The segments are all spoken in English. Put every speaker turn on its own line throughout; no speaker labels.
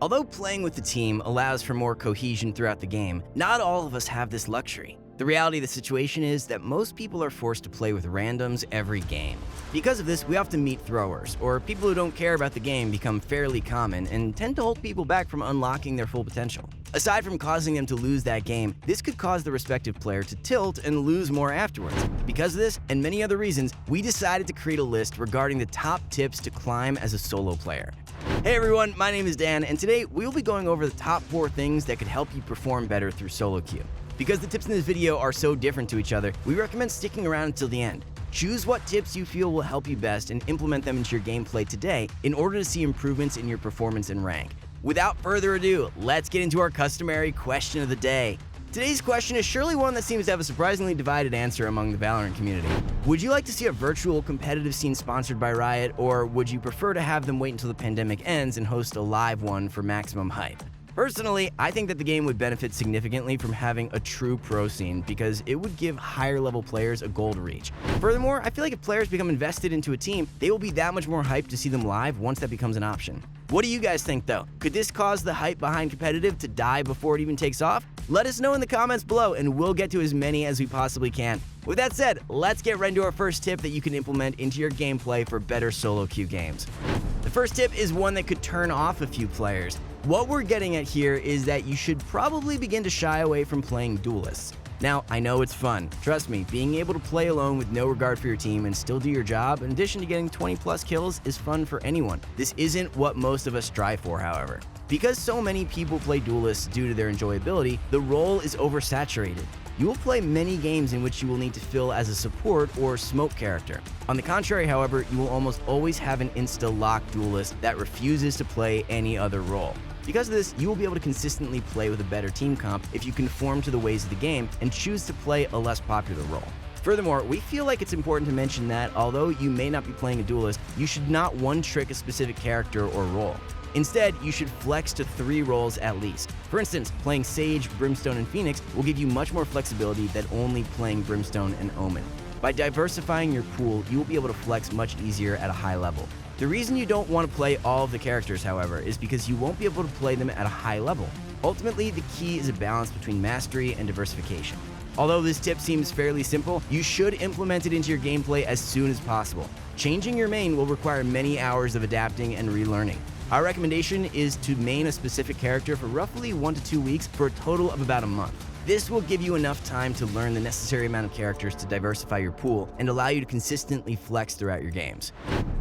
Although playing with the team allows for more cohesion throughout the game, not all of us have this luxury. The reality of the situation is that most people are forced to play with randoms every game. Because of this, we often meet throwers, or people who don't care about the game become fairly common and tend to hold people back from unlocking their full potential. Aside from causing them to lose that game, this could cause the respective player to tilt and lose more afterwards. Because of this, and many other reasons, we decided to create a list regarding the top tips to climb as a solo player. Hey everyone, my name is Dan, and today we will be going over the top 4 things that could help you perform better through solo queue. Because the tips in this video are so different to each other, we recommend sticking around until the end. Choose what tips you feel will help you best and implement them into your gameplay today in order to see improvements in your performance and rank. Without further ado, let's get into our customary question of the day. Today's question is surely one that seems to have a surprisingly divided answer among the Valorant community. Would you like to see a virtual competitive scene sponsored by Riot, or would you prefer to have them wait until the pandemic ends and host a live one for maximum hype? Personally, I think that the game would benefit significantly from having a true pro scene because it would give higher level players a goal to reach. Furthermore, I feel like if players become invested into a team, they will be that much more hyped to see them live once that becomes an option. What do you guys think though? Could this cause the hype behind competitive to die before it even takes off? Let us know in the comments below and we'll get to as many as we possibly can. With that said, let's get right into our first tip that you can implement into your gameplay for better solo queue games. The first tip is one that could turn off a few players. What we're getting at here is that you should probably begin to shy away from playing duelists. Now, I know it's fun. Trust me, being able to play alone with no regard for your team and still do your job, in addition to getting 20 plus kills, is fun for anyone. This isn't what most of us strive for, however. Because so many people play duelists due to their enjoyability, the role is oversaturated. You will play many games in which you will need to fill as a support or smoke character. On the contrary, however, you will almost always have an insta-lock duelist that refuses to play any other role. Because of this, you will be able to consistently play with a better team comp if you conform to the ways of the game and choose to play a less popular role. Furthermore, we feel like it's important to mention that although you may not be playing a duelist, you should not one-trick a specific character or role. Instead, you should flex to 3 roles at least. For instance, playing Sage, Brimstone, and Phoenix will give you much more flexibility than only playing Brimstone and Omen. By diversifying your pool, you will be able to flex much easier at a high level. The reason you don't want to play all of the characters, however, is because you won't be able to play them at a high level. Ultimately, the key is a balance between mastery and diversification. Although this tip seems fairly simple, you should implement it into your gameplay as soon as possible. Changing your main will require many hours of adapting and relearning. Our recommendation is to main a specific character for roughly 1 to 2 weeks for a total of about a month. This will give you enough time to learn the necessary amount of characters to diversify your pool and allow you to consistently flex throughout your games.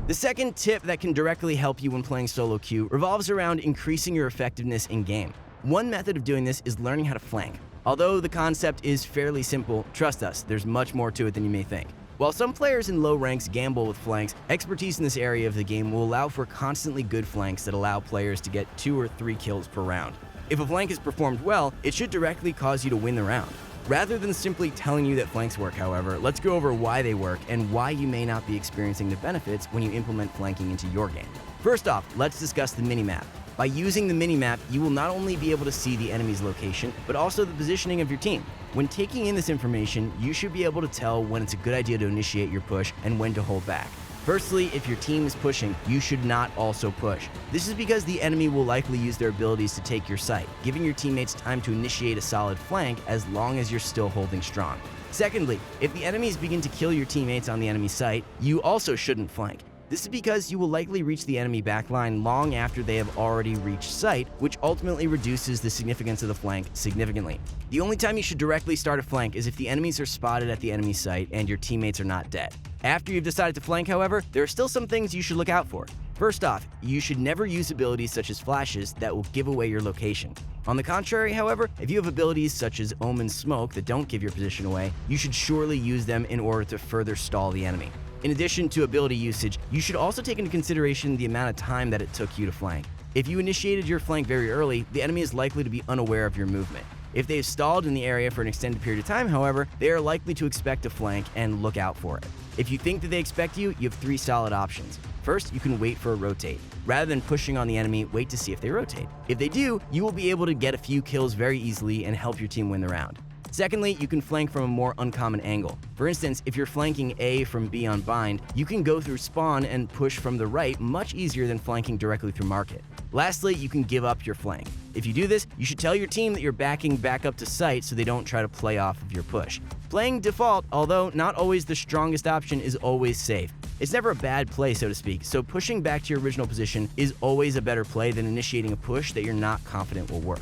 The second tip that can directly help you when playing solo queue revolves around increasing your effectiveness in-game. One method of doing this is learning how to flank. Although the concept is fairly simple, trust us, there's much more to it than you may think. While some players in low ranks gamble with flanks, expertise in this area of the game will allow for constantly good flanks that allow players to get 2 or 3 kills per round. If a flank is performed well, it should directly cause you to win the round. Rather than simply telling you that flanks work, however, let's go over why they work and why you may not be experiencing the benefits when you implement flanking into your game. First off, let's discuss the minimap. By using the minimap, you will not only be able to see the enemy's location, but also the positioning of your team. When taking in this information, you should be able to tell when it's a good idea to initiate your push and when to hold back. Firstly, if your team is pushing, you should not also push. This is because the enemy will likely use their abilities to take your site, giving your teammates time to initiate a solid flank as long as you're still holding strong. Secondly, if the enemies begin to kill your teammates on the enemy site, you also shouldn't flank. This is because you will likely reach the enemy backline long after they have already reached site, which ultimately reduces the significance of the flank significantly. The only time you should directly start a flank is if the enemies are spotted at the enemy site and your teammates are not dead. After you've decided to flank, however, there are still some things you should look out for. First off, you should never use abilities such as flashes that will give away your location. On the contrary, however, if you have abilities such as Omen Smoke that don't give your position away, you should surely use them in order to further stall the enemy. In addition to ability usage, you should also take into consideration the amount of time that it took you to flank. If you initiated your flank very early, the enemy is likely to be unaware of your movement. If they have stalled in the area for an extended period of time, however, they are likely to expect a flank and look out for it. If you think that they expect you, you have 3 solid options. First, you can wait for a rotate. Rather than pushing on the enemy, wait to see if they rotate. If they do, you will be able to get a few kills very easily and help your team win the round. Secondly, you can flank from a more uncommon angle. For instance, if you're flanking A from B on bind, you can go through spawn and push from the right much easier than flanking directly through market. Lastly, you can give up your flank. If you do this, you should tell your team that you're backing back up to site so they don't try to play off of your push. Playing default, although not always the strongest option, is always safe. It's never a bad play, so to speak, so pushing back to your original position is always a better play than initiating a push that you're not confident will work.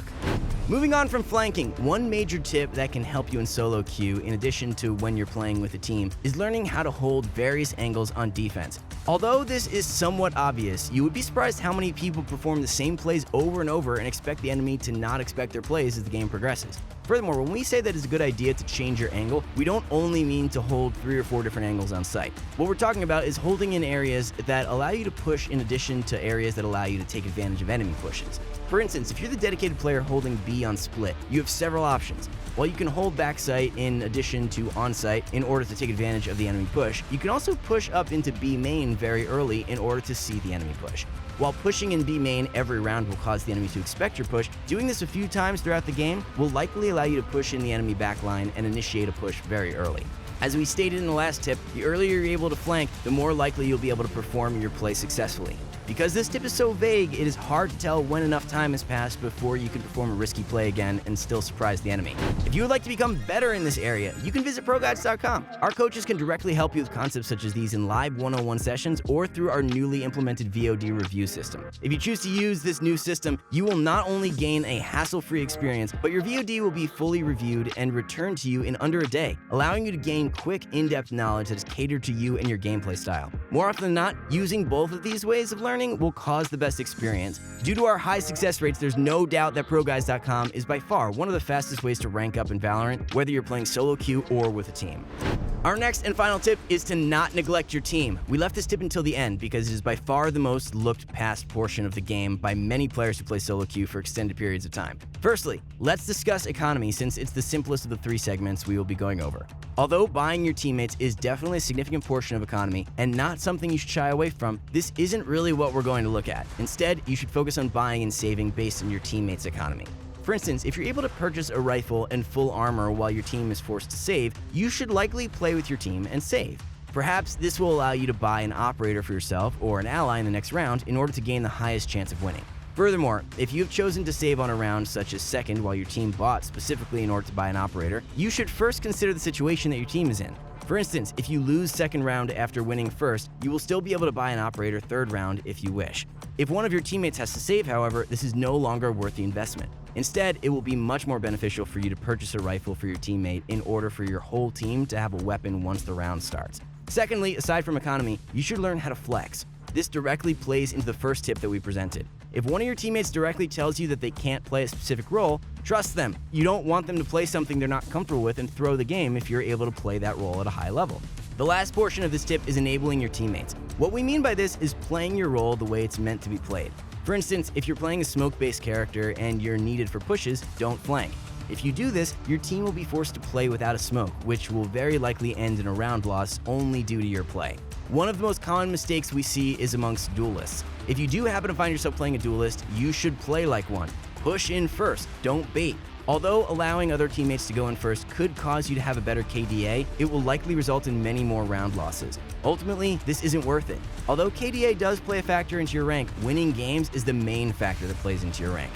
Moving on from flanking, one major tip that can help you in solo queue, in addition to when you're playing with a team, is learning how to hold various angles on defense. Although this is somewhat obvious, you would be surprised how many people perform the same plays over and over and expect the enemy to not expect their plays as the game progresses. Furthermore, when we say that it's a good idea to change your angle, we don't only mean to hold 3 or 4 different angles on site. What we're talking about is holding in areas that allow you to push in addition to areas that allow you to take advantage of enemy pushes. For instance, if you're the dedicated player holding B on split, you have several options. While you can hold backside in addition to onsite in order to take advantage of the enemy push, you can also push up into B main very early in order to see the enemy push. While pushing in B main every round will cause the enemy to expect your push, doing this a few times throughout the game will likely allow you to push in the enemy backline and initiate a push very early. As we stated in the last tip, the earlier you're able to flank, the more likely you'll be able to perform your play successfully. Because this tip is so vague, it is hard to tell when enough time has passed before you can perform a risky play again and still surprise the enemy. If you would like to become better in this area, you can visit ProGuides.com. Our coaches can directly help you with concepts such as these in live one-on-one sessions or through our newly implemented VOD review system. If you choose to use this new system, you will not only gain a hassle-free experience, but your VOD will be fully reviewed and returned to you in under a day, allowing you to gain quick, in-depth knowledge that is catered to you and your gameplay style. More often than not, using both of these ways of learning will cause the best experience. Due to our high success rates, there's no doubt that ProGuides.com is by far one of the fastest ways to rank up in Valorant, whether you're playing solo queue or with a team. Our next and final tip is to not neglect your team. We left this tip until the end because it is by far the most looked past portion of the game by many players who play solo queue for extended periods of time. Firstly, let's discuss economy since it's the simplest of the 3 segments we will be going over. Although buying your teammates is definitely a significant portion of economy and not something you should shy away from, this isn't really what we're going to look at. Instead, you should focus on buying and saving based on your teammates' economy. For instance, if you're able to purchase a rifle and full armor while your team is forced to save, you should likely play with your team and save. Perhaps this will allow you to buy an operator for yourself or an ally in the next round in order to gain the highest chance of winning. Furthermore, if you have chosen to save on a round such as second while your team bought specifically in order to buy an operator, you should first consider the situation that your team is in. For instance, if you lose second round after winning first, you will still be able to buy an operator third round if you wish. If one of your teammates has to save, however, this is no longer worth the investment. Instead, it will be much more beneficial for you to purchase a rifle for your teammate in order for your whole team to have a weapon once the round starts. Secondly, aside from economy, you should learn how to flex. This directly plays into the first tip that we presented. If one of your teammates directly tells you that they can't play a specific role, trust them. You don't want them to play something they're not comfortable with and throw the game if you're able to play that role at a high level. The last portion of this tip is enabling your teammates. What we mean by this is playing your role the way it's meant to be played. For instance, if you're playing a smoke-based character and you're needed for pushes, don't flank. If you do this, your team will be forced to play without a smoke, which will very likely end in a round loss only due to your play. One of the most common mistakes we see is amongst duelists. If you do happen to find yourself playing a duelist, you should play like one. Push in first, don't bait. Although allowing other teammates to go in first could cause you to have a better KDA, it will likely result in many more round losses. Ultimately, this isn't worth it. Although KDA does play a factor into your rank, winning games is the main factor that plays into your rank.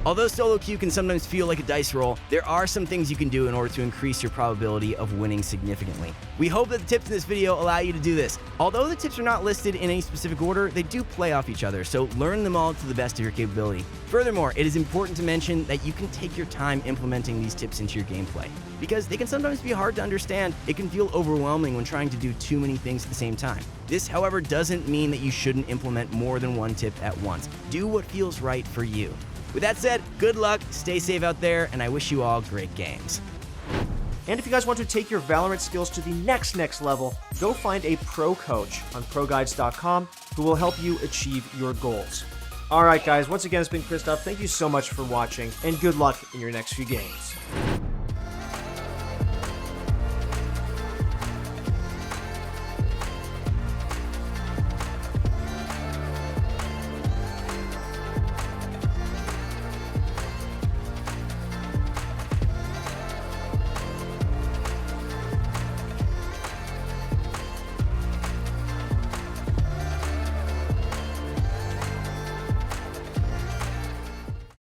Although solo queue can sometimes feel like a dice roll, there are some things you can do in order to increase your probability of winning significantly. We hope that the tips in this video allow you to do this. Although the tips are not listed in any specific order, they do play off each other, so learn them all to the best of your capability. Furthermore, it is important to mention that you can take your time implementing these tips into your gameplay. Because they can sometimes be hard to understand, it can feel overwhelming when trying to do too many things at the same time. This, however, doesn't mean that you shouldn't implement more than one tip at once. Do what feels right for you. With that said, good luck, stay safe out there, and I wish you all great games.
And if you guys want to take your Valorant skills to the next level, go find a pro coach on ProGuides.com who will help you achieve your goals. Alright guys, once again it's been Christoph, thank you so much for watching, and good luck in your next few games.